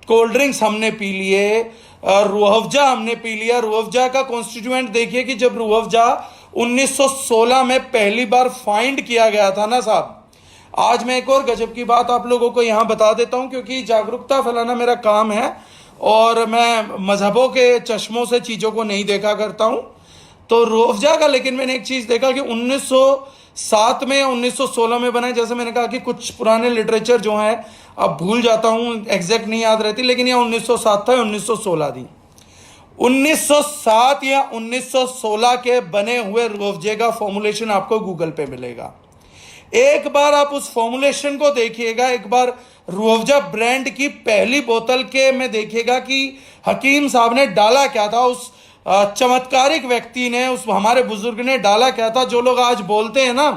Cold drinks हमने P लिए, रूह-अफ़ज़ा हमने पी लिया। रूह-अफ़ज़ा का कॉन्स्टिट्यूएंट देखिए कि जब रूह-अफ़ज़ा 1916 में पहली बार फाइंड किया गया था ना साहब। आज मैं एक और गजब की बात आप लोगों को यहां बता देता हूं, क्योंकि जागरूकता फैलाना मेरा काम है और मैं मजहबों के चश्मों से चीज़ों को नहीं देखा करता हूं। तो रूह-अफ़ज़ा का लेकिन मैंने एक चीज़ देखा कि 1907 में या 1916 में बना है। जैसे मैंने कहा कि कुछ पुराने लिटरेचर जो है अब भूल जाता हूं, एग्जैक्ट नहीं याद रहती, लेकिन यह 1907 था या 1916 थी। 1907 या 1916 के बने हुए रूह-अफ़ज़े का फॉर्मुलेशन आपको गूगल पे मिलेगा। एक बार आप उस फॉर्मुलेशन को देखिएगा, एक बार रूह-अफ़ज़ा ब्रांड की पहली बोतल के में देखिएगा कि हकीम साहब ने डाला क्या था, उस चमत्कारिक व्यक्ति ने, उस हमारे बुजुर्ग ने डाला क्या था। जो लोग आज बोलते हैं ना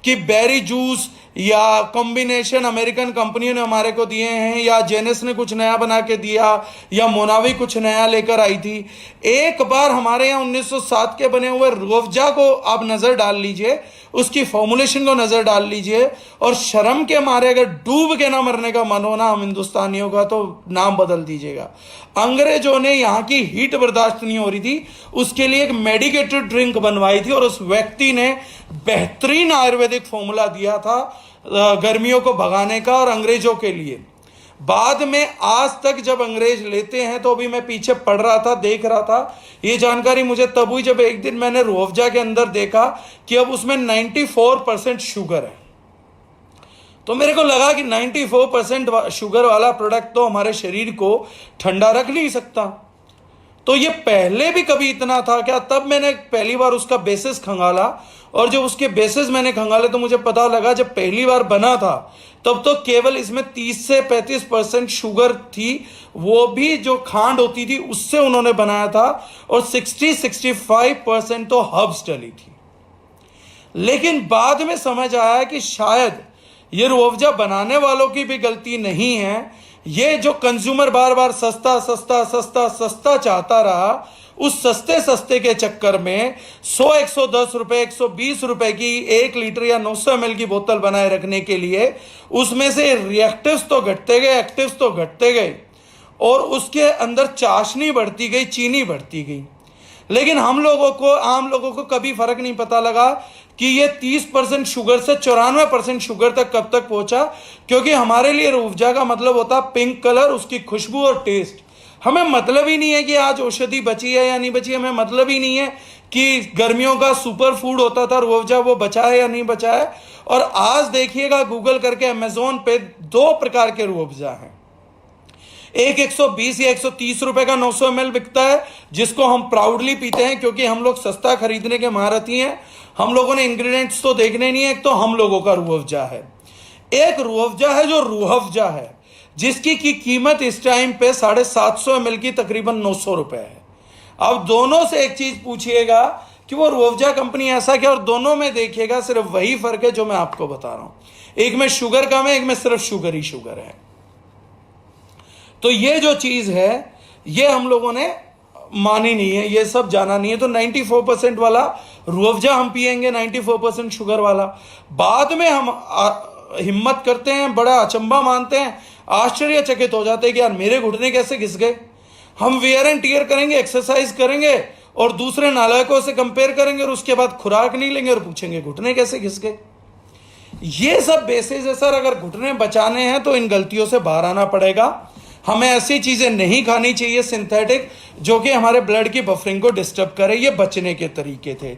कि बेरी जूस या कॉम्बिनेशन अमेरिकन कंपनियों ने हमारे को दिए हैं, या जेनेस ने कुछ नया बना के दिया, या मोनावी कुछ नया लेकर आई थी। एक बार हमारे यहाँ 1907 के बने हुए रूह-अफ़ज़ा को आप नजर डाल लीजिए, उसकी फॉर्मुलेशन को नजर डाल लीजिए, और शर्म के मारे अगर डूब के ना मरने का मन हो ना हम हिंदुस्तानियों का, तो नाम बदल दीजिएगा। अंग्रेजों ने यहाँ की हीट बर्दाश्त नहीं हो रही थी, उसके लिए एक मेडिकेटेड ड्रिंक बनवाई थी, और उस व्यक्ति ने बेहतरीन आयुर्वेदिक फॉर्मूला दिया था गर्मियों को भगाने का और अंग्रेजों के लिए। बाद में आज तक जब अंग्रेज लेते हैं, तो अभी मैं पीछे पढ़ रहा था, देख रहा था, ये जानकारी मुझे तब हुई जब एक दिन मैंने रूह-अफ़ज़ा के अंदर देखा कि अब उसमें 94% शुगर है। तो मेरे को लगा कि 94% शुगर वाला प्रोडक्ट तो हमारे शरीर को ठंडा रख नहीं सकता। तो ये पहले भी कभी इतना था क्या? तब मैंने पहली बार उसका बेसिस खंगाला, और जब उसके बेसिस मैंने खंगाले तो मुझे पता लगा जब पहली बार बना था तब तो केवल इसमें 30 से 35% शुगर थी, वो भी जो खांड होती थी उससे उन्होंने बनाया था, और 60-65% तो हर्ब्स डली थी। लेकिन बाद में समझ आया कि शायद ये रूह-अफ़ज़ा बनाने वालों की भी गलती नहीं है, ये जो कंज्यूमर बार बार सस्ता सस्ता सस्ता सस्ता चाहता रहा, उस सस्ते सस्ते के चक्कर में 100-110 रुपए 120 रुपए की 1 लीटर या 900 ml की बोतल बनाए रखने के लिए उसमें से रिएक्टिव्स तो घटते गए, एक्टिव्स तो घटते गए, और उसके अंदर चाशनी बढ़ती गई, चीनी बढ़ती गई। लेकिन हम लोगों को, आम लोगों को कभी फर्क नहीं पता लगा कि ये 30% शुगर से 94% शुगर तक कब तक पहुंचा, क्योंकि हमारे लिए रूह-अफ़ज़ा का मतलब होता पिंक कलर, उसकी खुशबू और टेस्ट। हमें मतलब ही नहीं है कि आज औषधि बची है या नहीं बची, हमें मतलब ही नहीं है कि गर्मियों का सुपर फूड होता था रूह-अफ़ज़ा, वो बचा है या नहीं बचा है। और आज देखिएगा गूगल करके अमेजोन पे 2 प्रकार के रूह-अफ़ज़ा हैं। एक 120 या 130 रुपए का 900 ml बिकता है, जिसको हम प्राउडली पीते हैं क्योंकि हम लोग सस्ता खरीदने के महारथी हैं। हम लोगों ने इंग्रेडिएंट्स तो देखने नहीं है, एक तो हम लोगों का रूह-अफ़ज़ा है। एक रूह-अफ़ज़ा है जो रूह-अफ़ज़ा है, जिसकी की कीमत इस टाइम पे 750 ml की तकरीबन 900 रुपए है। अब दोनों से एक चीज पूछिएगा कि वो रूह-अफ़ज़ा कंपनी ऐसा क्या, और दोनों में देखिएगा सिर्फ वही फर्क है जो मैं आपको बता रहा हूं। एक में शुगर कम है, एक में सिर्फ शुगर ही शुगर है। तो ये जो चीज है ये हम लोगों ने मानी नहीं है, ये सब जाना नहीं है। तो 94% वाला रूह-अफ़ज़ा हम पिएंगे, 94% शुगर वाला। बाद में हम हिम्मत करते हैं, बड़ा अचंभा मानते हैं, आश्चर्यचकित हो जाते हैं कि यार मेरे घुटने कैसे घिस गए। हम वेयर एंड टियर करेंगे, एक्सरसाइज करेंगे, और दूसरे नालायकों से कंपेयर करेंगे, और उसके बाद खुराक नहीं लेंगे और पूछेंगे घुटने कैसे घिस गए। ये सब बेसिस है सर। अगर घुटने बचाने हैं तो इन गलतियों से बाहर आना पड़ेगा। हमें ऐसी चीजें नहीं खानी चाहिए सिंथेटिक, जो कि हमारे ब्लड की बफरिंग को डिस्टर्ब करे। ये बचने के तरीके थे।